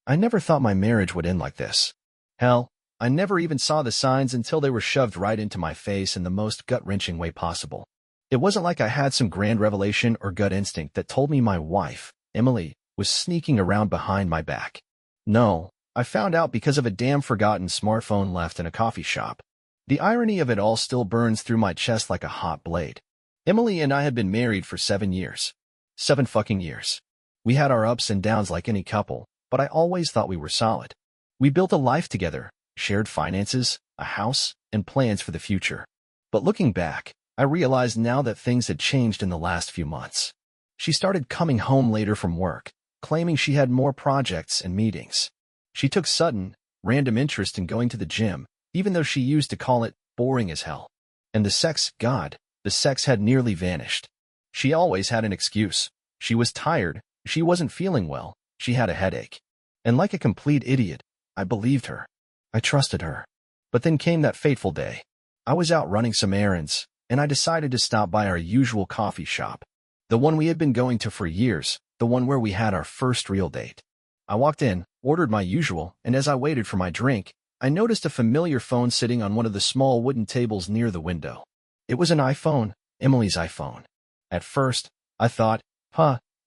I never thought my marriage would end like this. Hell, I never even saw the signs until they were shoved right into my face in the most gut-wrenching way possible. It wasn't like I had some grand revelation or gut instinct that told me my wife, Emily, was sneaking around behind my back. No, I found out because of a damn forgotten smartphone left in a coffee shop. The irony of it all still burns through my chest like a hot blade. Emily and I had been married for 7 years. 7 fucking years. We had our ups and downs like any couple, but I always thought we were solid. We built a life together, shared finances, a house, and plans for the future. But looking back, I realized now that things had changed in the last few months. She started coming home later from work, claiming she had more projects and meetings. She took sudden, random interest in going to the gym, even though she used to call it boring as hell. And the sex, God, the sex had nearly vanished. She always had an excuse. She was tired, she wasn't feeling well, she had a headache. And like a complete idiot, I believed her. I trusted her. But then came that fateful day. I was out running some errands, and I decided to stop by our usual coffee shop. The one we had been going to for years, the one where we had our first real date. I walked in, ordered my usual, and as I waited for my drink, I noticed a familiar phone sitting on one of the small wooden tables near the window. It was an iPhone, Emily's iPhone. At first, I thought,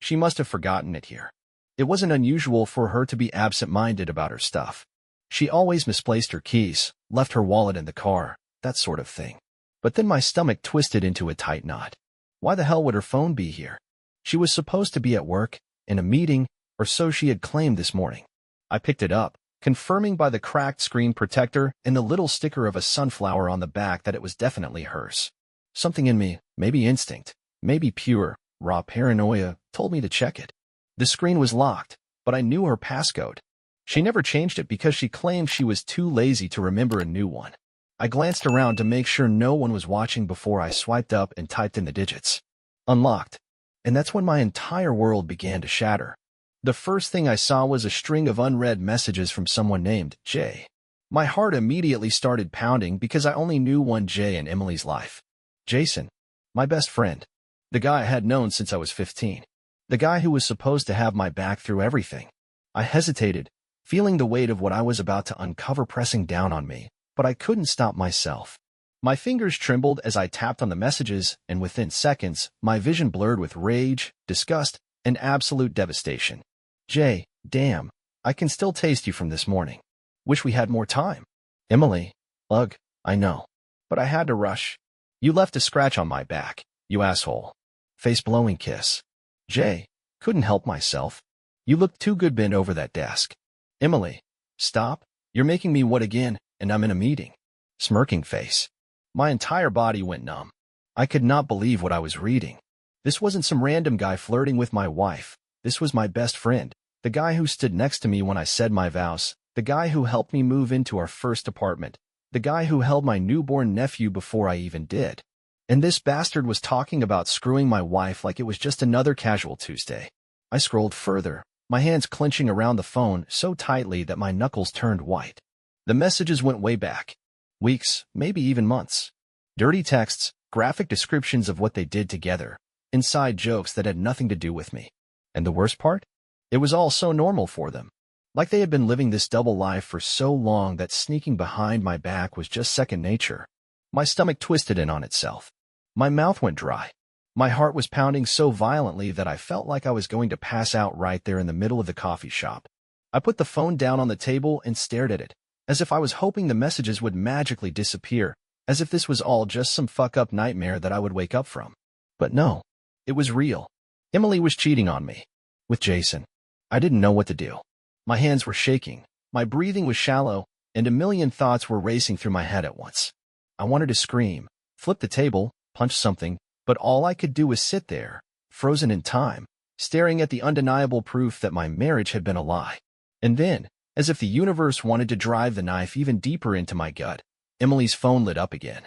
she must have forgotten it here. It wasn't unusual for her to be absent-minded about her stuff. She always misplaced her keys, left her wallet in the car, that sort of thing. But then my stomach twisted into a tight knot. Why the hell would her phone be here? She was supposed to be at work, in a meeting, or so she had claimed this morning. I picked it up, confirming by the cracked screen protector and the little sticker of a sunflower on the back that it was definitely hers. Something in me, maybe instinct, maybe pure, raw paranoia, told me to check it. The screen was locked, but I knew her passcode. She never changed it because she claimed she was too lazy to remember a new one. I glanced around to make sure no one was watching before I swiped up and typed in the digits. Unlocked. And that's when my entire world began to shatter. The first thing I saw was a string of unread messages from someone named Jay. My heart immediately started pounding because I only knew one Jay in Emily's life. Jason. My best friend. The guy I had known since I was 15. The guy who was supposed to have my back through everything. I hesitated, feeling the weight of what I was about to uncover pressing down on me, but I couldn't stop myself. My fingers trembled as I tapped on the messages, and within seconds, my vision blurred with rage, disgust, and absolute devastation. Jay, damn, I can still taste you from this morning. Wish we had more time. Emily, ugh, I know. But I had to rush. You left a scratch on my back, you asshole. Face-blowing kiss. Jay, couldn't help myself. You looked too good bent over that desk. Emily, stop, you're making me what again, and I'm in a meeting. Smirking face. My entire body went numb. I could not believe what I was reading. This wasn't some random guy flirting with my wife. This was my best friend, the guy who stood next to me when I said my vows, the guy who helped me move into our first apartment, the guy who held my newborn nephew before I even did. And this bastard was talking about screwing my wife like it was just another casual Tuesday. I scrolled further, my hands clenching around the phone so tightly that my knuckles turned white. The messages went way back. Weeks, maybe even months. Dirty texts, graphic descriptions of what they did together, inside jokes that had nothing to do with me. And the worst part? It was all so normal for them. Like they had been living this double life for so long that sneaking behind my back was just second nature. My stomach twisted in on itself. My mouth went dry. My heart was pounding so violently that I felt like I was going to pass out right there in the middle of the coffee shop. I put the phone down on the table and stared at it, as if I was hoping the messages would magically disappear, as if this was all just some fuck-up nightmare that I would wake up from. But no, it was real. Emily was cheating on me. With Jason. I didn't know what to do. My hands were shaking, my breathing was shallow, and a million thoughts were racing through my head at once. I wanted to scream, flip the table, punch something, but all I could do was sit there, frozen in time, staring at the undeniable proof that my marriage had been a lie. And then, as if the universe wanted to drive the knife even deeper into my gut, Emily's phone lit up again.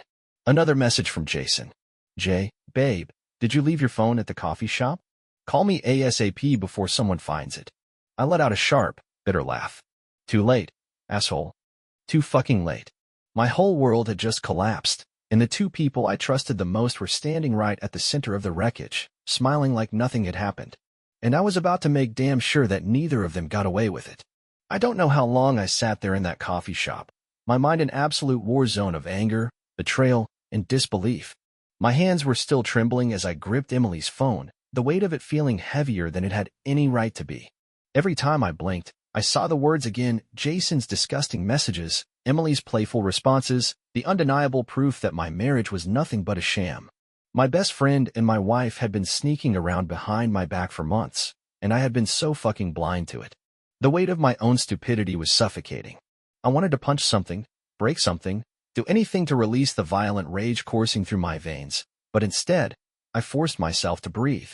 Another message from Jason. Jay, babe, did you leave your phone at the coffee shop? Call me ASAP before someone finds it. I let out a sharp, bitter laugh. Too late, asshole. Too fucking late. My whole world had just collapsed, and the two people I trusted the most were standing right at the center of the wreckage, smiling like nothing had happened. And I was about to make damn sure that neither of them got away with it. I don't know how long I sat there in that coffee shop, my mind an absolute war zone of anger, betrayal, and disbelief. My hands were still trembling as I gripped Emily's phone, the weight of it feeling heavier than it had any right to be. Every time I blinked, I saw the words again, Jason's disgusting messages, Emily's playful responses, the undeniable proof that my marriage was nothing but a sham. My best friend and my wife had been sneaking around behind my back for months, and I had been so fucking blind to it. The weight of my own stupidity was suffocating. I wanted to punch something, break something, do anything to release the violent rage coursing through my veins, but instead, I forced myself to breathe.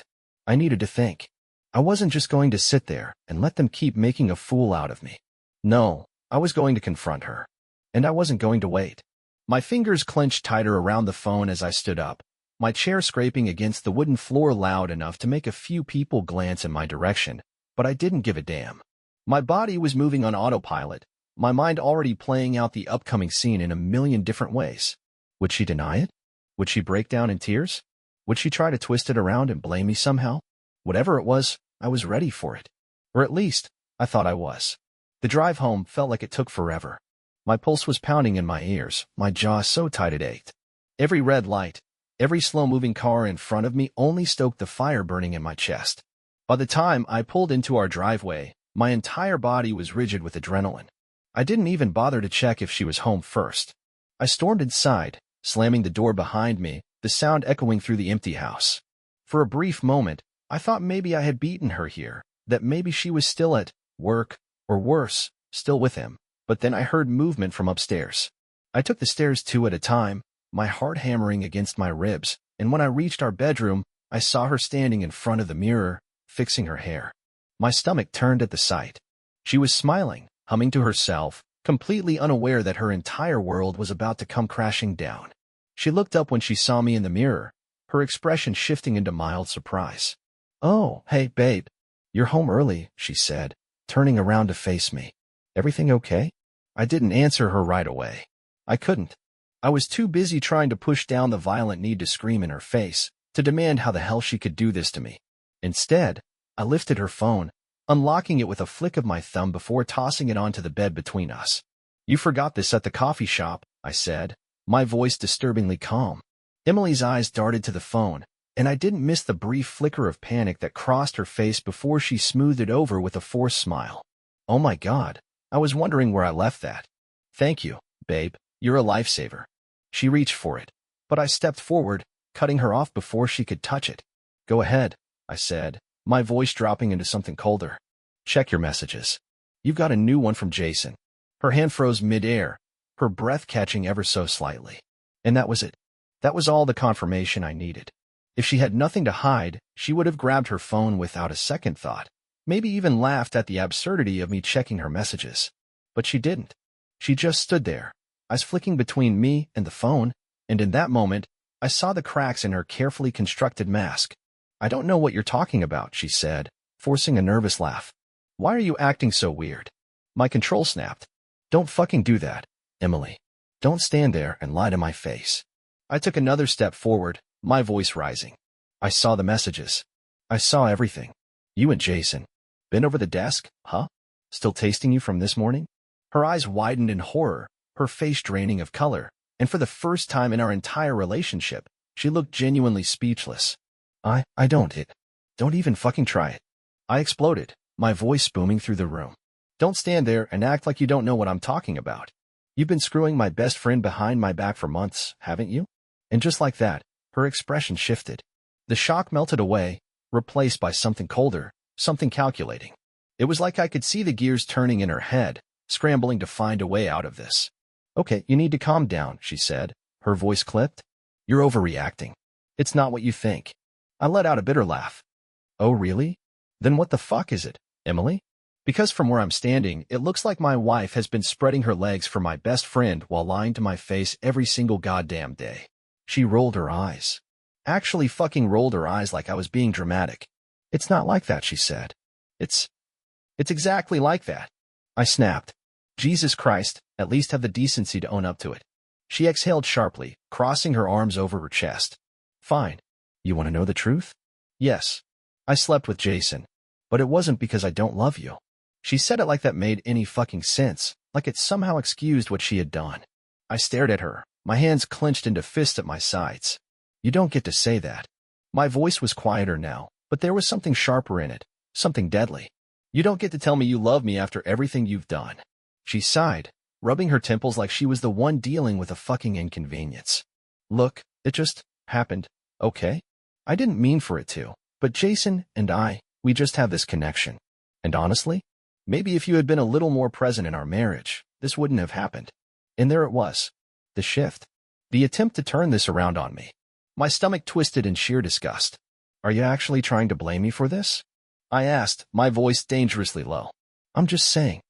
I needed to think. I wasn't just going to sit there and let them keep making a fool out of me. No, I was going to confront her. And I wasn't going to wait. My fingers clenched tighter around the phone as I stood up, my chair scraping against the wooden floor loud enough to make a few people glance in my direction, but I didn't give a damn. My body was moving on autopilot, my mind already playing out the upcoming scene in a million different ways. Would she deny it? Would she break down in tears? Would she try to twist it around and blame me somehow? Whatever it was, I was ready for it. Or at least, I thought I was. The drive home felt like it took forever. My pulse was pounding in my ears, my jaw so tight it ached. Every red light, every slow-moving car in front of me only stoked the fire burning in my chest. By the time I pulled into our driveway, my entire body was rigid with adrenaline. I didn't even bother to check if she was home first. I stormed inside, slamming the door behind me, the sound echoing through the empty house. For a brief moment, I thought maybe I had beaten her here, that maybe she was still at work, or worse, still with him. But then I heard movement from upstairs. I took the stairs two at a time, my heart hammering against my ribs, and when I reached our bedroom, I saw her standing in front of the mirror, fixing her hair. My stomach turned at the sight. She was smiling, humming to herself, completely unaware that her entire world was about to come crashing down. She looked up when she saw me in the mirror, her expression shifting into mild surprise. "Oh, hey, babe. You're home early," she said, turning around to face me. "Everything okay?" I didn't answer her right away. I couldn't. I was too busy trying to push down the violent need to scream in her face, to demand how the hell she could do this to me. Instead, I lifted her phone, unlocking it with a flick of my thumb before tossing it onto the bed between us. "You forgot this at the coffee shop," I said, my voice disturbingly calm. Emily's eyes darted to the phone, and I didn't miss the brief flicker of panic that crossed her face before she smoothed it over with a forced smile. "Oh my God, I was wondering where I left that." "Thank you, babe. You're a lifesaver." She reached for it, but I stepped forward, cutting her off before she could touch it. "Go ahead," I said, my voice dropping into something colder. "Check your messages. You've got a new one from Jason." Her hand froze mid-air, her breath catching ever so slightly. And that was it. That was all the confirmation I needed. If she had nothing to hide, she would have grabbed her phone without a second thought, maybe even laughed at the absurdity of me checking her messages. But she didn't. She just stood there, eyes flicking between me and the phone, and in that moment, I saw the cracks in her carefully constructed mask. "I don't know what you're talking about," she said, forcing a nervous laugh. "Why are you acting so weird?" My control snapped. "Don't fucking do that, Emily. Don't stand there and lie to my face." I took another step forward, my voice rising. "I saw the messages. I saw everything. You and Jason. Been over the desk, huh? Still tasting you from this morning?" Her eyes widened in horror, her face draining of color, and for the first time in our entire relationship, she looked genuinely speechless. I don't even fucking try it." I exploded, my voice booming through the room. "Don't stand there and act like you don't know what I'm talking about. You've been screwing my best friend behind my back for months, haven't you?" And just like that, her expression shifted. The shock melted away, replaced by something colder, something calculating. It was like I could see the gears turning in her head, scrambling to find a way out of this. "Okay, you need to calm down," she said, her voice clipped. "You're overreacting. It's not what you think." I let out a bitter laugh. "Oh, really? Then what the fuck is it, Emily?" Because from where I'm standing, it looks like my wife has been spreading her legs for my best friend while lying to my face every single goddamn day. She rolled her eyes. Actually fucking rolled her eyes like I was being dramatic. "It's not like that," she said. It's exactly like that." I snapped. "Jesus Christ, at least have the decency to own up to it." She exhaled sharply, crossing her arms over her chest. "Fine. You want to know the truth? Yes. I slept with Jason. But it wasn't because I don't love you." She said it like that made any fucking sense, like it somehow excused what she had done. I stared at her, my hands clenched into fists at my sides. You don't get to say that. My voice was quieter now, but there was something sharper in it, something deadly. You don't get to tell me you love me after everything you've done. She sighed, rubbing her temples like she was the one dealing with a fucking inconvenience. Look, it just happened, okay? I didn't mean for it to, but Jason and we just have this connection. And honestly, maybe if you had been a little more present in our marriage, this wouldn't have happened. And there it was. The shift. The attempt to turn this around on me. My stomach twisted in sheer disgust. Are you actually trying to blame me for this? I asked, my voice dangerously low. I'm just saying.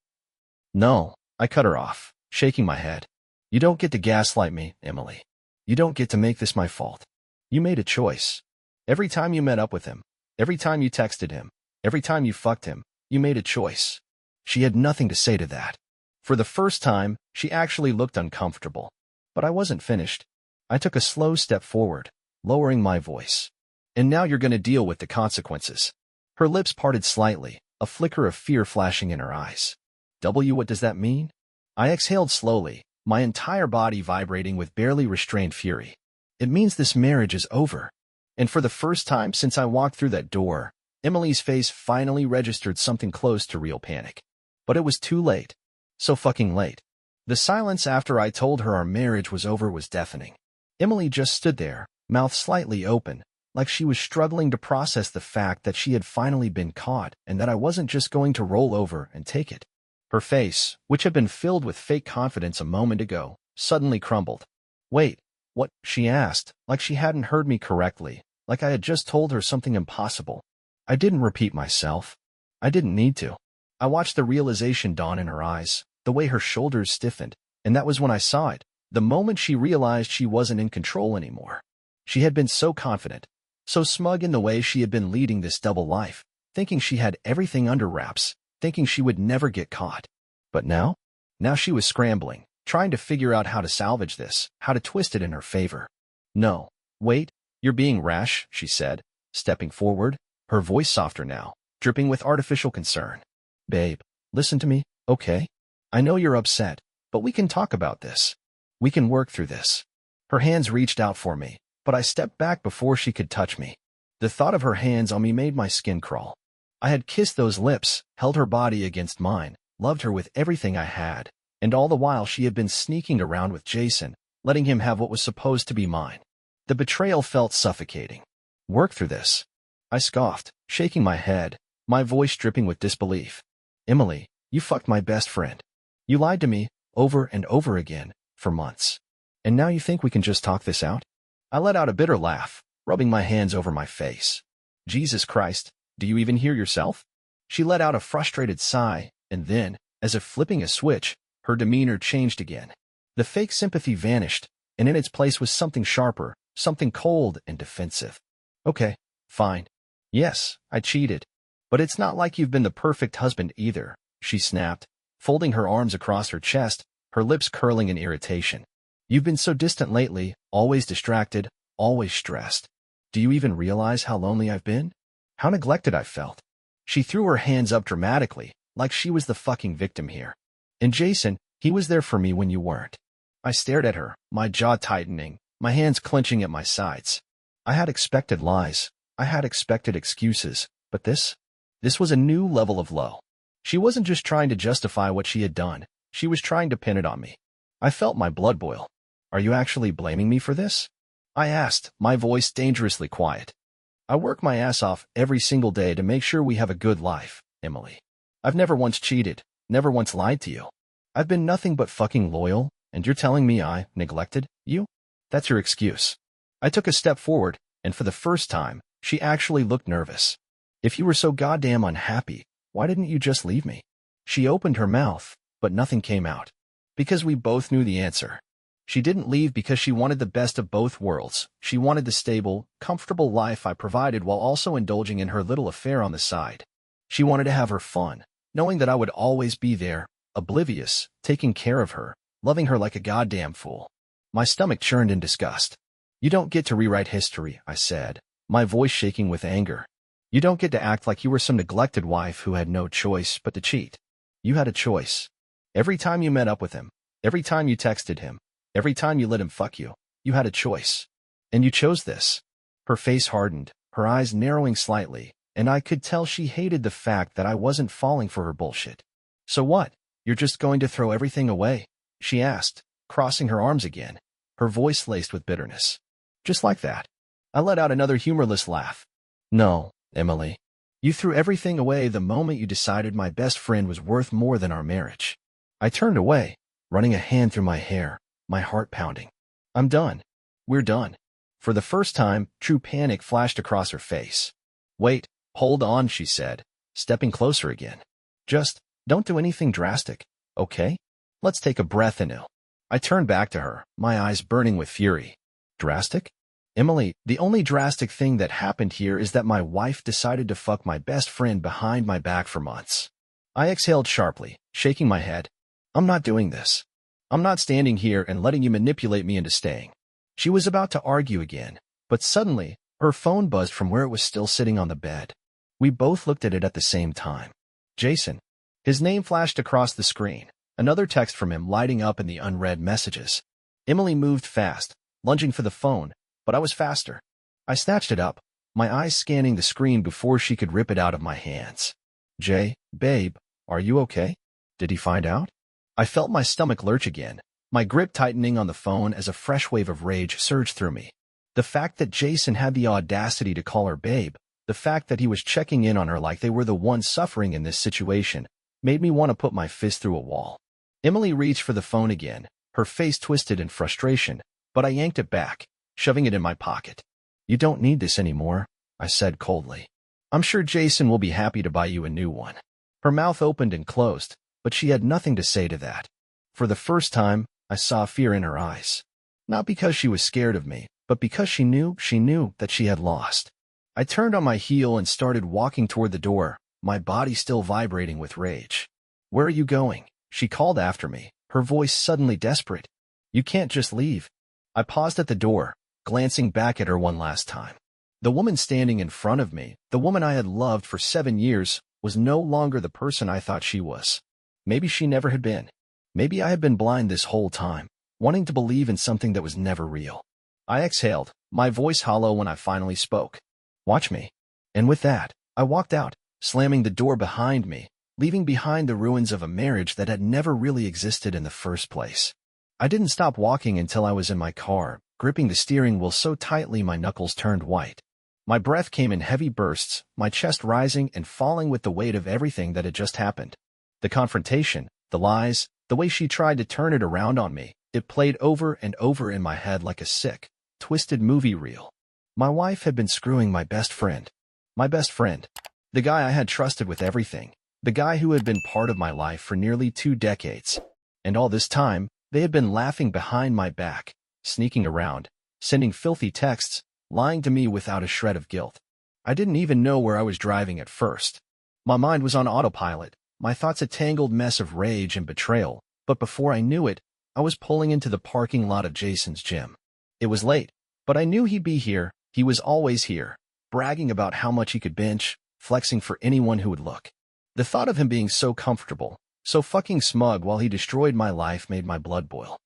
No, I cut her off, shaking my head. You don't get to gaslight me, Emily. You don't get to make this my fault. You made a choice. Every time you met up with him, every time you texted him, every time you fucked him, you made a choice. She had nothing to say to that. For the first time, she actually looked uncomfortable. But I wasn't finished. I took a slow step forward, lowering my voice. And now you're going to deal with the consequences. Her lips parted slightly, a flicker of fear flashing in her eyes. What does that mean? I exhaled slowly, my entire body vibrating with barely restrained fury. It means this marriage is over. And for the first time since I walked through that door, Emily's face finally registered something close to real panic. But it was too late. So fucking late. The silence after I told her our marriage was over was deafening. Emily just stood there, mouth slightly open, like she was struggling to process the fact that she had finally been caught and that I wasn't just going to roll over and take it. Her face, which had been filled with fake confidence a moment ago, suddenly crumbled. Wait, what? She asked, like she hadn't heard me correctly, like I had just told her something impossible. I didn't repeat myself. I didn't need to. I watched the realization dawn in her eyes, the way her shoulders stiffened, and that was when I saw it, the moment she realized she wasn't in control anymore. She had been so confident, so smug in the way she had been leading this double life, thinking she had everything under wraps, thinking she would never get caught. But now she was scrambling, trying to figure out how to salvage this, how to twist it in her favor. No, wait, you're being rash, she said, stepping forward, her voice softer now, dripping with artificial concern. Babe, listen to me, okay? I know you're upset, but we can talk about this. We can work through this. Her hands reached out for me, but I stepped back before she could touch me. The thought of her hands on me made my skin crawl. I had kissed those lips, held her body against mine, loved her with everything I had, and all the while she had been sneaking around with Jason, letting him have what was supposed to be mine. The betrayal felt suffocating. Work through this. I scoffed, shaking my head, my voice dripping with disbelief. Emily, you fucked my best friend. You lied to me, over and over again, for months. And now you think we can just talk this out? I let out a bitter laugh, rubbing my hands over my face. Jesus Christ, do you even hear yourself? She let out a frustrated sigh, and then, as if flipping a switch, her demeanor changed again. The fake sympathy vanished, and in its place was something sharper, something cold and defensive. Okay, fine. Yes, I cheated. But it's not like you've been the perfect husband either, she snapped, folding her arms across her chest, her lips curling in irritation. You've been so distant lately, always distracted, always stressed. Do you even realize how lonely I've been? How neglected I've felt? She threw her hands up dramatically, like she was the fucking victim here. And Jason, he was there for me when you weren't. I stared at her, my jaw tightening, my hands clenching at my sides. I had expected lies. I had expected excuses, but this was a new level of low. She wasn't just trying to justify what she had done. She was trying to pin it on me. I felt my blood boil. Are you actually blaming me for this? I asked, my voice dangerously quiet. I work my ass off every single day to make sure we have a good life, Emily. I've never once cheated, never once lied to you. I've been nothing but fucking loyal, and you're telling me I neglected you? That's your excuse. I took a step forward, and for the first time, she actually looked nervous. If you were so goddamn unhappy, why didn't you just leave me? She opened her mouth, but nothing came out. Because we both knew the answer. She didn't leave because she wanted the best of both worlds. She wanted the stable, comfortable life I provided while also indulging in her little affair on the side. She wanted to have her fun, knowing that I would always be there, oblivious, taking care of her, loving her like a goddamn fool. My stomach churned in disgust. You don't get to rewrite history, I said, my voice shaking with anger. You don't get to act like you were some neglected wife who had no choice but to cheat. You had a choice. Every time you met up with him, every time you texted him, every time you let him fuck you, you had a choice. And you chose this. Her face hardened, her eyes narrowing slightly, and I could tell she hated the fact that I wasn't falling for her bullshit. So what? You're just going to throw everything away? She asked, crossing her arms again, her voice laced with bitterness. Just like that. I let out another humorless laugh. No, Emily. You threw everything away the moment you decided my best friend was worth more than our marriage. I turned away, running a hand through my hair, my heart pounding. I'm done. We're done. For the first time, true panic flashed across her face. Wait, hold on, she said, stepping closer again. Just, don't do anything drastic, okay? Let's take a breath in. I turned back to her, my eyes burning with fury. Drastic? Emily, the only drastic thing that happened here is that my wife decided to fuck my best friend behind my back for months. I exhaled sharply, shaking my head. I'm not doing this. I'm not standing here and letting you manipulate me into staying. She was about to argue again, but suddenly, her phone buzzed from where it was still sitting on the bed. We both looked at it at the same time. Jason. His name flashed across the screen, another text from him lighting up in the unread messages. Emily moved fast, lunging for the phone, but I was faster. I snatched it up, my eyes scanning the screen before she could rip it out of my hands. Babe, are you okay? Did he find out? I felt my stomach lurch again, my grip tightening on the phone as a fresh wave of rage surged through me. The fact that Jason had the audacity to call her babe, the fact that he was checking in on her like they were the ones suffering in this situation, made me want to put my fist through a wall. Emily reached for the phone again, her face twisted in frustration, but I yanked it back, shoving it in my pocket. You don't need this anymore, I said coldly. I'm sure Jason will be happy to buy you a new one. Her mouth opened and closed, but she had nothing to say to that. For the first time, I saw fear in her eyes. Not because she was scared of me, but because she knew that she had lost. I turned on my heel and started walking toward the door, my body still vibrating with rage. Where are you going? She called after me, her voice suddenly desperate. You can't just leave. I paused at the door, glancing back at her one last time. The woman standing in front of me, the woman I had loved for 7 years, was no longer the person I thought she was. Maybe she never had been. Maybe I had been blind this whole time, wanting to believe in something that was never real. I exhaled, my voice hollow when I finally spoke. Watch me. And with that, I walked out, slamming the door behind me, leaving behind the ruins of a marriage that had never really existed in the first place. I didn't stop walking until I was in my car, gripping the steering wheel so tightly my knuckles turned white. My breath came in heavy bursts, my chest rising and falling with the weight of everything that had just happened. The confrontation, the lies, the way she tried to turn it around on me, it played over and over in my head like a sick, twisted movie reel. My wife had been screwing my best friend. My best friend. The guy I had trusted with everything. The guy who had been part of my life for nearly 2 decades. And all this time, they had been laughing behind my back, sneaking around, sending filthy texts, lying to me without a shred of guilt. I didn't even know where I was driving at first. My mind was on autopilot, my thoughts a tangled mess of rage and betrayal, but before I knew it, I was pulling into the parking lot of Jason's gym. It was late, but I knew he'd be here. He was always here, bragging about how much he could bench, flexing for anyone who would look. The thought of him being so comfortable, so fucking smug while he destroyed my life made my blood boil.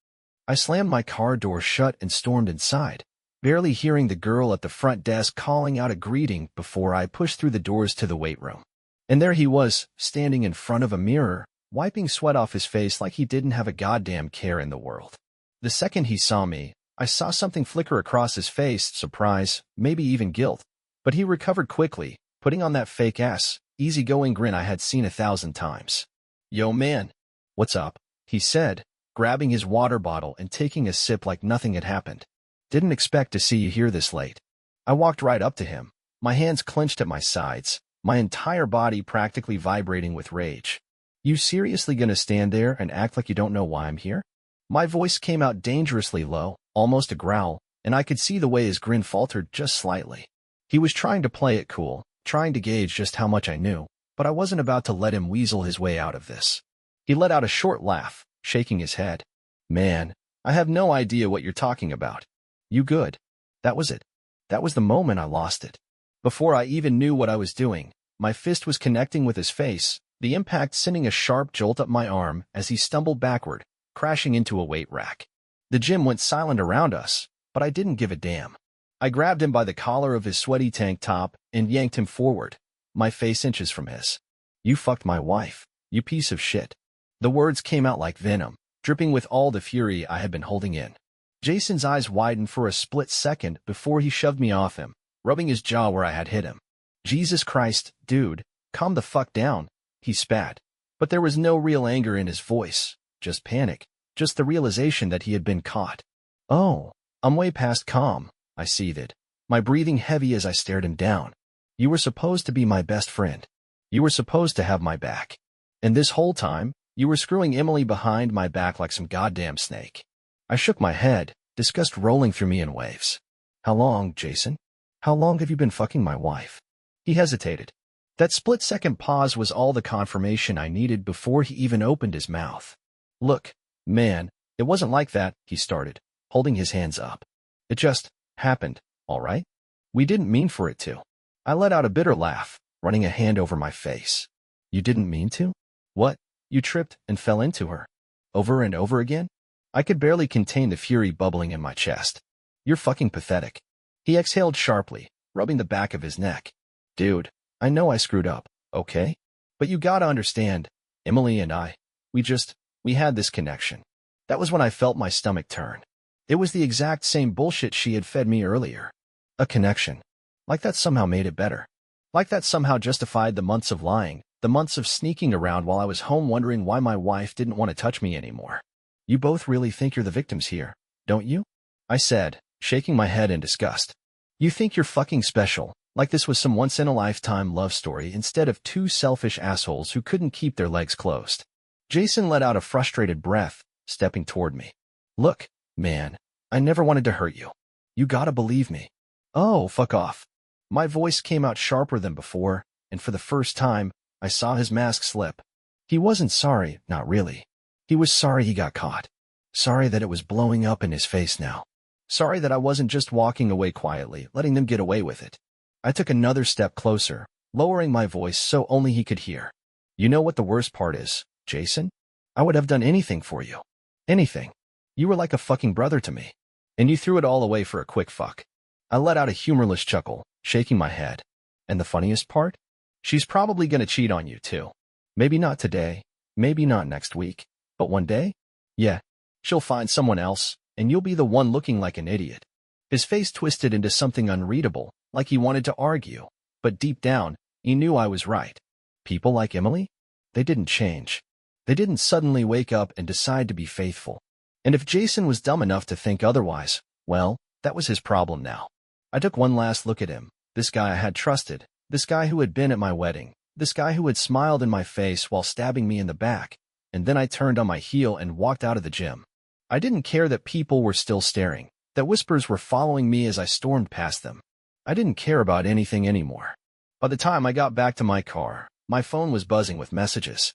I slammed my car door shut and stormed inside, barely hearing the girl at the front desk calling out a greeting before I pushed through the doors to the weight room. And there he was, standing in front of a mirror, wiping sweat off his face like he didn't have a goddamn care in the world. The second he saw me, I saw something flicker across his face, surprise, maybe even guilt. But he recovered quickly, putting on that fake-ass, easygoing grin I had seen 1,000 times. Yo man, what's up? He said, grabbing his water bottle and taking a sip like nothing had happened. Didn't expect to see you here this late. I walked right up to him, my hands clenched at my sides, my entire body practically vibrating with rage. You seriously gonna stand there and act like you don't know why I'm here? My voice came out dangerously low, almost a growl, and I could see the way his grin faltered just slightly. He was trying to play it cool, trying to gauge just how much I knew, but I wasn't about to let him weasel his way out of this. He let out a short laugh, shaking his head. Man, I have no idea what you're talking about. You good? That was it. That was the moment I lost it. Before I even knew what I was doing, my fist was connecting with his face, the impact sending a sharp jolt up my arm as he stumbled backward, crashing into a weight rack. The gym went silent around us, but I didn't give a damn. I grabbed him by the collar of his sweaty tank top and yanked him forward, my face inches from his. "You fucked my wife, you piece of shit." The words came out like venom, dripping with all the fury I had been holding in. Jason's eyes widened for a split second before he shoved me off him, rubbing his jaw where I had hit him. "Jesus Christ, dude, calm the fuck down," he spat. But there was no real anger in his voice, just panic, just the realization that he had been caught. "Oh, I'm way past calm," I seethed, my breathing heavy as I stared him down. "You were supposed to be my best friend. You were supposed to have my back. And this whole time, you were screwing Emily behind my back like some goddamn snake." I shook my head, disgust rolling through me in waves. "How long, Jason? How long have you been fucking my wife?" He hesitated. That split-second pause was all the confirmation I needed before he even opened his mouth. "Look, man, it wasn't like that," he started, holding his hands up. "It just happened, all right? We didn't mean for it to." I let out a bitter laugh, running a hand over my face. "You didn't mean to? What? You tripped and fell into her? Over and over again?" I could barely contain the fury bubbling in my chest. "You're fucking pathetic." He exhaled sharply, rubbing the back of his neck. "Dude, I know I screwed up, okay? But you gotta understand, Emily and I, we had this connection." That was when I felt my stomach turn. It was the exact same bullshit she had fed me earlier. A connection. Like that somehow made it better. Like that somehow justified the months of lying, the months of sneaking around while I was home wondering why my wife didn't want to touch me anymore. "You both really think you're the victims here, don't you?" I said, shaking my head in disgust. "You think you're fucking special, like this was some once-in-a-lifetime love story instead of two selfish assholes who couldn't keep their legs closed." Jason let out a frustrated breath, stepping toward me. "Look, man, I never wanted to hurt you. You gotta believe me." "Oh, fuck off." My voice came out sharper than before, and for the first time, I saw his mask slip. He wasn't sorry, not really. He was sorry he got caught. Sorry that it was blowing up in his face now. Sorry that I wasn't just walking away quietly, letting them get away with it. I took another step closer, lowering my voice so only he could hear. "You know what the worst part is, Jason? I would have done anything for you. Anything. You were like a fucking brother to me. And you threw it all away for a quick fuck." I let out a humorless chuckle, shaking my head. "And the funniest part? She's probably gonna cheat on you, too. Maybe not today, maybe not next week, but one day? Yeah, she'll find someone else, and you'll be the one looking like an idiot." His face twisted into something unreadable, like he wanted to argue, but deep down, he knew I was right. People like Emily? They didn't change. They didn't suddenly wake up and decide to be faithful. And if Jason was dumb enough to think otherwise, well, that was his problem now. I took one last look at him, this guy I had trusted, this guy who had been at my wedding, this guy who had smiled in my face while stabbing me in the back, and then I turned on my heel and walked out of the gym. I didn't care that people were still staring, that whispers were following me as I stormed past them. I didn't care about anything anymore. By the time I got back to my car, my phone was buzzing with messages.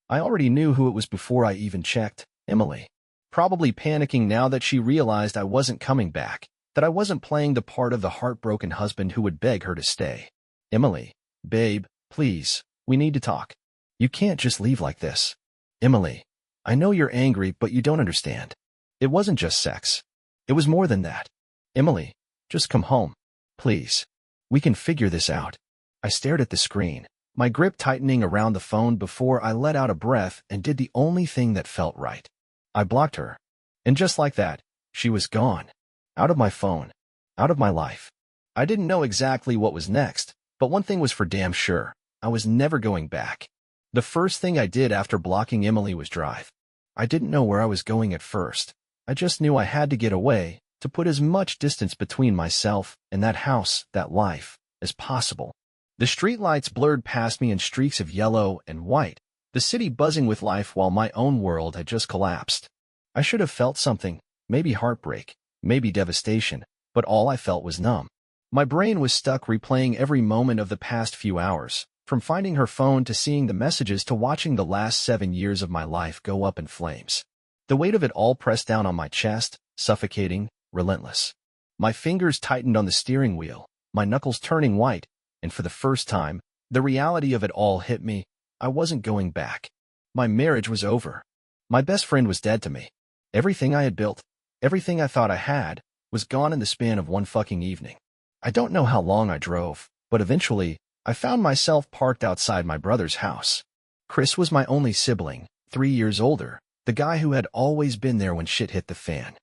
I already knew who it was before I even checked, Emily. Probably panicking now that she realized I wasn't coming back, that I wasn't playing the part of the heartbroken husband who would beg her to stay. "Emily, babe, please, we need to talk. You can't just leave like this. Emily, I know you're angry, but you don't understand. It wasn't just sex. It was more than that. Emily, just come home. Please. We can figure this out." I stared at the screen, my grip tightening around the phone before I let out a breath and did the only thing that felt right. I blocked her. And just like that, she was gone. Out of my phone. Out of my life. I didn't know exactly what was next, but one thing was for damn sure. I was never going back. The first thing I did after blocking Emily was drive. I didn't know where I was going at first. I just knew I had to get away, to put as much distance between myself and that house, that life, as possible. The streetlights blurred past me in streaks of yellow and white, the city buzzing with life while my own world had just collapsed. I should have felt something, maybe heartbreak, maybe devastation, but all I felt was numb. My brain was stuck replaying every moment of the past few hours, from finding her phone to seeing the messages to watching the last 7 years of my life go up in flames. The weight of it all pressed down on my chest, suffocating, relentless. My fingers tightened on the steering wheel, my knuckles turning white, and for the first time, the reality of it all hit me. I wasn't going back. My marriage was over. My best friend was dead to me. Everything I had built, everything I thought I had, was gone in the span of one fucking evening. I don't know how long I drove, but eventually, I found myself parked outside my brother's house. Chris was my only sibling, 3 years older, the guy who had always been there when shit hit the fan.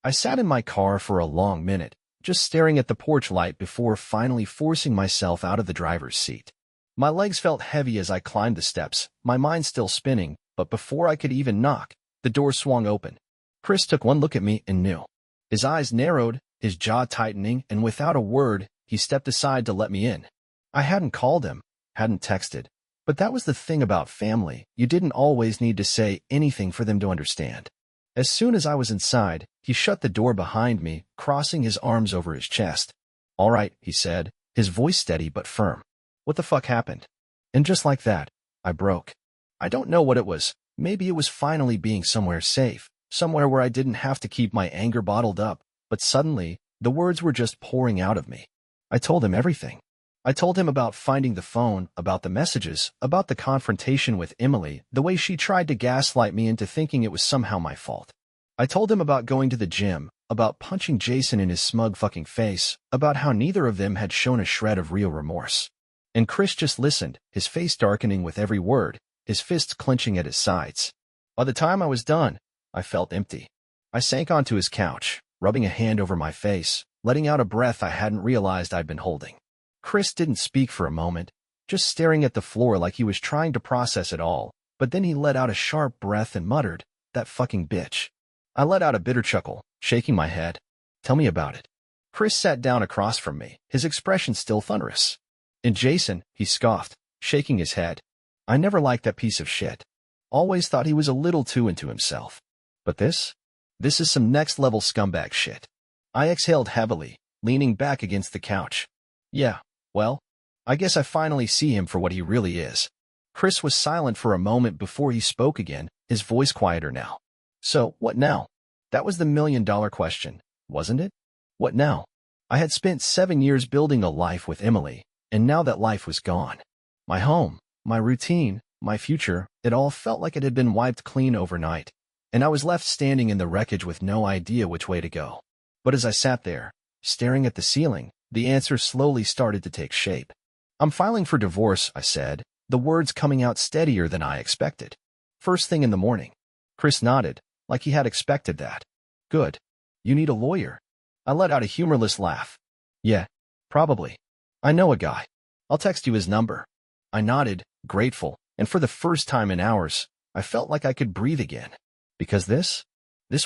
I sat in my car for a long minute, just staring at the porch light before finally forcing myself out of the driver's seat. My legs felt heavy as I climbed the steps, my mind still spinning, but before I could even knock, the door swung open. Chris took one look at me and knew. His eyes narrowed, his jaw tightening, and without a word, he stepped aside to let me in. I hadn't called him, hadn't texted, but that was the thing about family. You didn't always need to say anything for them to understand. As soon as I was inside, he shut the door behind me, crossing his arms over his chest. "All right," he said, his voice steady but firm. "What the fuck happened?" And just like that, I broke. I don't know what it was. Maybe it was finally being somewhere safe, somewhere where I didn't have to keep my anger bottled up, but suddenly, the words were just pouring out of me. I told him everything. I told him about finding the phone, about the messages, about the confrontation with Emily, the way she tried to gaslight me into thinking it was somehow my fault. I told him about going to the gym, about punching Jason in his smug fucking face, about how neither of them had shown a shred of real remorse. And Chris just listened, his face darkening with every word, his fists clenching at his sides. By the time I was done, I felt empty. I sank onto his couch, rubbing a hand over my face, letting out a breath I hadn't realized I'd been holding. Chris didn't speak for a moment, just staring at the floor like he was trying to process it all, but then he let out a sharp breath and muttered, "That fucking bitch." I let out a bitter chuckle, shaking my head. "Tell me about it." Chris sat down across from me, his expression still thunderous. "And Jason," he scoffed, shaking his head. "I never liked that piece of shit. Always thought he was a little too into himself. But this is some next-level scumbag shit." I exhaled heavily, leaning back against the couch. "Yeah, well, I guess I finally see him for what he really is." Chris was silent for a moment before he spoke again, his voice quieter now. "So, what now?" That was the million-dollar question, wasn't it? What now? I had spent 7 years building a life with Emily, and now that life was gone. My home, my routine, my future, it all felt like it had been wiped clean overnight, and I was left standing in the wreckage with no idea which way to go. But as I sat there, staring at the ceiling, the answer slowly started to take shape. "I'm filing for divorce," I said, the words coming out steadier than I expected. "First thing in the morning." Chris nodded, like he had expected that. "Good. You need a lawyer." I let out a humorless laugh. "Yeah, probably. I know a guy. I'll text you his number." I nodded, grateful, and for the first time in hours, I felt like I could breathe again. Because this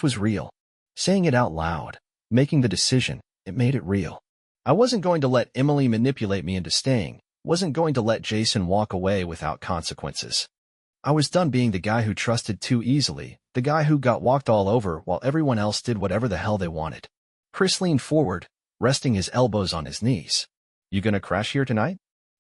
was real. Saying it out loud, making the decision, it made it real. I wasn't going to let Emily manipulate me into staying, wasn't going to let Jason walk away without consequences. I was done being the guy who trusted too easily, the guy who got walked all over while everyone else did whatever the hell they wanted. Chris leaned forward, resting his elbows on his knees. "You gonna crash here tonight?"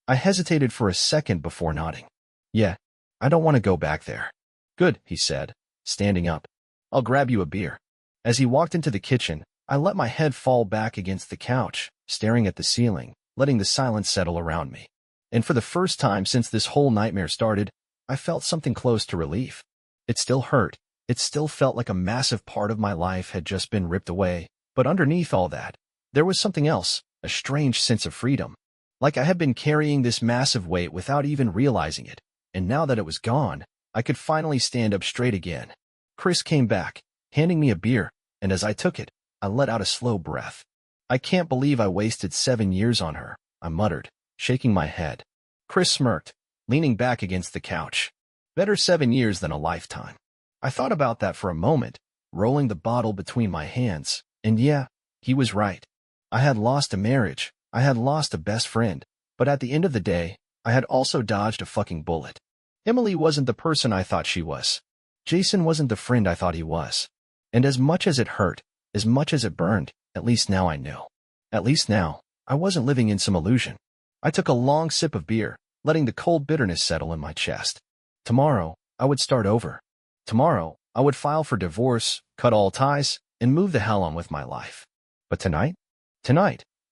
I hesitated for a second before nodding. "Yeah, I don't want to go back there." "Good," he said, standing up. "I'll grab you a beer." As he walked into the kitchen, I let my head fall back against the couch, staring at the ceiling, letting the silence settle around me. And for the first time since this whole nightmare started, I felt something close to relief. It still hurt. It still felt like a massive part of my life had just been ripped away. But underneath all that, there was something else, a strange sense of freedom. Like I had been carrying this massive weight without even realizing it, and now that it was gone, I could finally stand up straight again. Chris came back, handing me a beer, and as I took it, I let out a slow breath. "I can't believe I wasted 7 years on her," I muttered, shaking my head. Chris smirked, leaning back against the couch. "Better 7 years than a lifetime." I thought about that for a moment, rolling the bottle between my hands, and yeah, he was right. I had lost a marriage, I had lost a best friend, but at the end of the day, I had also dodged a fucking bullet. Emily wasn't the person I thought she was. Jason wasn't the friend I thought he was. And as much as it hurt, as much as it burned, at least now I knew. At least now, I wasn't living in some illusion. I took a long sip of beer, letting the cold bitterness settle in my chest. Tomorrow, I would start over. Tomorrow, I would file for divorce, cut all ties, and move the hell on with my life. But tonight,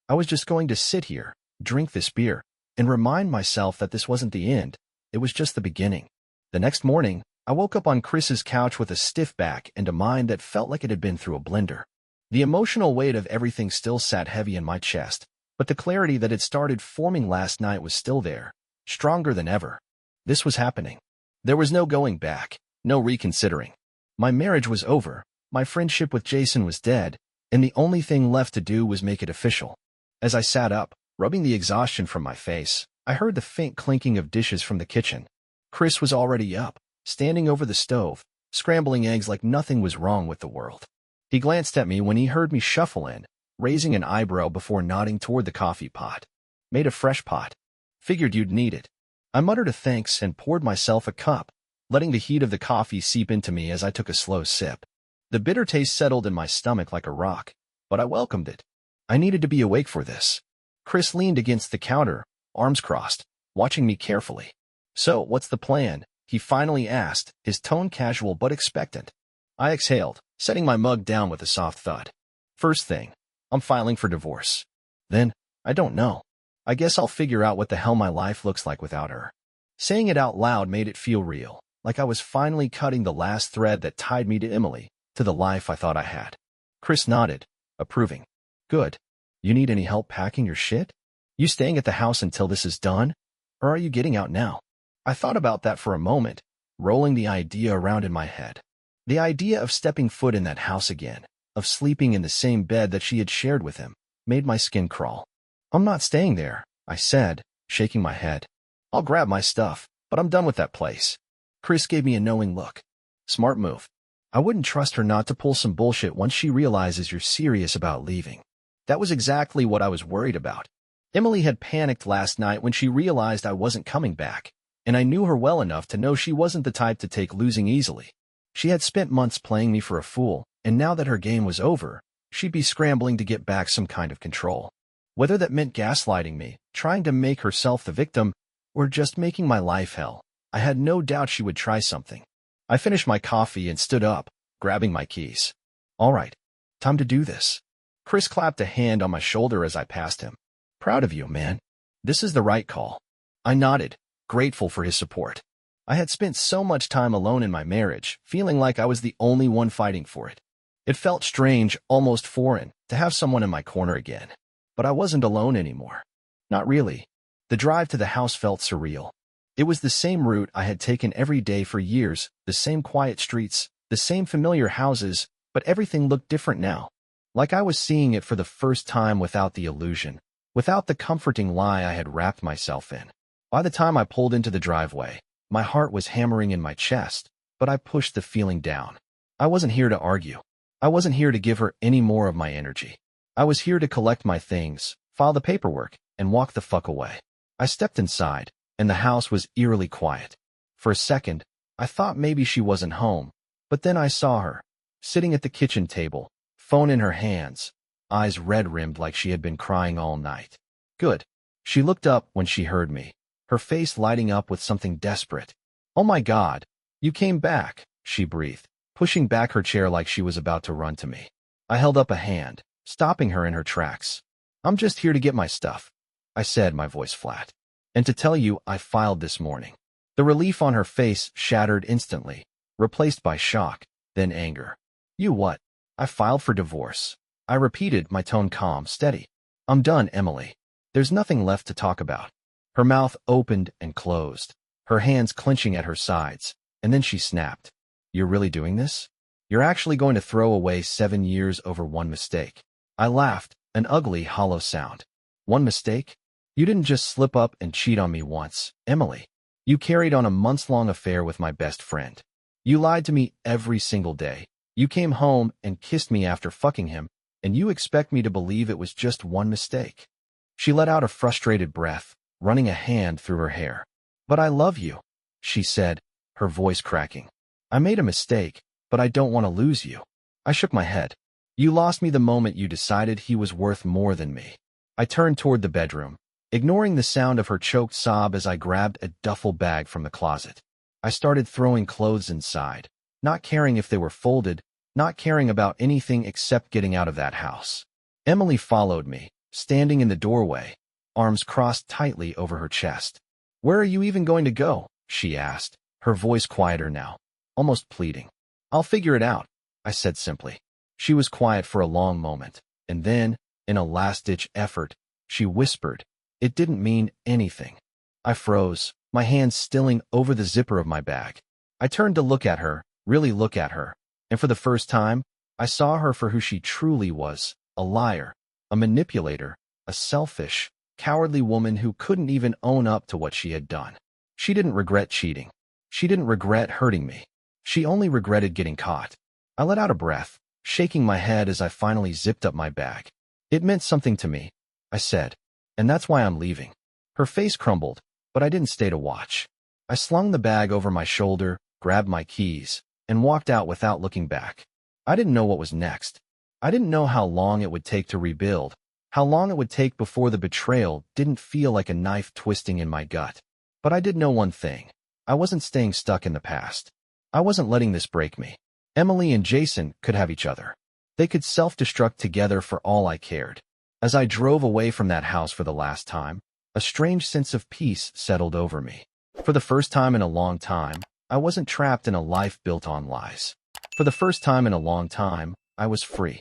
I was just going to sit here, drink this beer, and remind myself that this wasn't the end, it was just the beginning. The next morning, I woke up on Chris's couch with a stiff back and a mind that felt like it had been through a blender. The emotional weight of everything still sat heavy in my chest, but the clarity that had started forming last night was still there, stronger than ever. This was happening. There was no going back, no reconsidering. My marriage was over, my friendship with Jason was dead, and the only thing left to do was make it official. As I sat up, rubbing the exhaustion from my face, I heard the faint clinking of dishes from the kitchen. Chris was already up, standing over the stove, scrambling eggs like nothing was wrong with the world. He glanced at me when he heard me shuffle in, raising an eyebrow before nodding toward the coffee pot. Made a fresh pot. Figured you'd need it. I muttered a thanks and poured myself a cup, letting the heat of the coffee seep into me as I took a slow sip. The bitter taste settled in my stomach like a rock, but I welcomed it. I needed to be awake for this. Chris leaned against the counter, arms crossed, watching me carefully. "So, what's the plan?" he finally asked, his tone casual but expectant. I exhaled, setting my mug down with a soft thud. "First thing, I'm filing for divorce. Then, I don't know. I guess I'll figure out what the hell my life looks like without her." Saying it out loud made it feel real, like I was finally cutting the last thread that tied me to Emily, to the life I thought I had. Chris nodded, approving. "Good. You need any help packing your shit? You staying at the house until this is done? Or are you getting out now?" I thought about that for a moment, rolling the idea around in my head. The idea of stepping foot in that house again, of sleeping in the same bed that she had shared with him, made my skin crawl. "I'm not staying there," I said, shaking my head. "I'll grab my stuff, but I'm done with that place." Chris gave me a knowing look. "Smart move. I wouldn't trust her not to pull some bullshit once she realizes you're serious about leaving." That was exactly what I was worried about. Emily had panicked last night when she realized I wasn't coming back, and I knew her well enough to know she wasn't the type to take losing easily. She had spent months playing me for a fool, and now that her game was over, she'd be scrambling to get back some kind of control. Whether that meant gaslighting me, trying to make herself the victim, or just making my life hell, I had no doubt she would try something. I finished my coffee and stood up, grabbing my keys. "All right, time to do this." Chris clapped a hand on my shoulder as I passed him. "Proud of you, man. This is the right call." I nodded, grateful for his support. I had spent so much time alone in my marriage, feeling like I was the only one fighting for it. It felt strange, almost foreign, to have someone in my corner again. But I wasn't alone anymore. Not really. The drive to the house felt surreal. It was the same route I had taken every day for years, the same quiet streets, the same familiar houses, but everything looked different now. Like I was seeing it for the first time without the illusion, without the comforting lie I had wrapped myself in. By the time I pulled into the driveway, my heart was hammering in my chest, but I pushed the feeling down. I wasn't here to argue. I wasn't here to give her any more of my energy. I was here to collect my things, file the paperwork, and walk the fuck away. I stepped inside, and the house was eerily quiet. For a second, I thought maybe she wasn't home, but then I saw her, sitting at the kitchen table, phone in her hands, eyes red-rimmed like she had been crying all night. "Good." She looked up when she heard me, her face lighting up with something desperate. "Oh my God, you came back," she breathed, pushing back her chair like she was about to run to me. I held up a hand, stopping her in her tracks. "I'm just here to get my stuff," I said, my voice flat. "And to tell you I filed this morning." The relief on her face shattered instantly, replaced by shock, then anger. "You what?" "I filed for divorce," I repeated, my tone calm, steady. "I'm done, Emily. There's nothing left to talk about." Her mouth opened and closed, her hands clenching at her sides, and then she snapped. "You're really doing this? You're actually going to throw away 7 years over one mistake?" I laughed, an ugly, hollow sound. "One mistake? You didn't just slip up and cheat on me once, Emily. You carried on a months-long affair with my best friend. You lied to me every single day. You came home and kissed me after fucking him, and you expect me to believe it was just one mistake?" She let out a frustrated breath, running a hand through her hair. "But I love you," she said, her voice cracking. "I made a mistake, but I don't want to lose you." I shook my head. "You lost me the moment you decided he was worth more than me." I turned toward the bedroom, ignoring the sound of her choked sob as I grabbed a duffel bag from the closet. I started throwing clothes inside, not caring if they were folded, not caring about anything except getting out of that house. Emily followed me, standing in the doorway, arms crossed tightly over her chest. "Where are you even going to go?" she asked, her voice quieter now, almost pleading. I'll figure it out, I said simply. She was quiet for a long moment, and then, in a last-ditch effort, she whispered, "It didn't mean anything." I froze, my hands stilling over the zipper of my bag. I turned to look at her, really look at her, and for the first time, I saw her for who she truly was, a liar, a manipulator, a selfish, cowardly woman who couldn't even own up to what she had done. She didn't regret cheating. She didn't regret hurting me. She only regretted getting caught. I let out a breath, shaking my head as I finally zipped up my bag. It meant something to me, I said, and that's why I'm leaving. Her face crumbled, but I didn't stay to watch. I slung the bag over my shoulder, grabbed my keys, and walked out without looking back. I didn't know what was next. I didn't know how long it would take to rebuild, how long it would take before the betrayal didn't feel like a knife twisting in my gut. But I did know one thing. I wasn't staying stuck in the past. I wasn't letting this break me. Emily and Jason could have each other. They could self-destruct together for all I cared. As I drove away from that house for the last time, a strange sense of peace settled over me. For the first time in a long time, I wasn't trapped in a life built on lies. For the first time in a long time, I was free.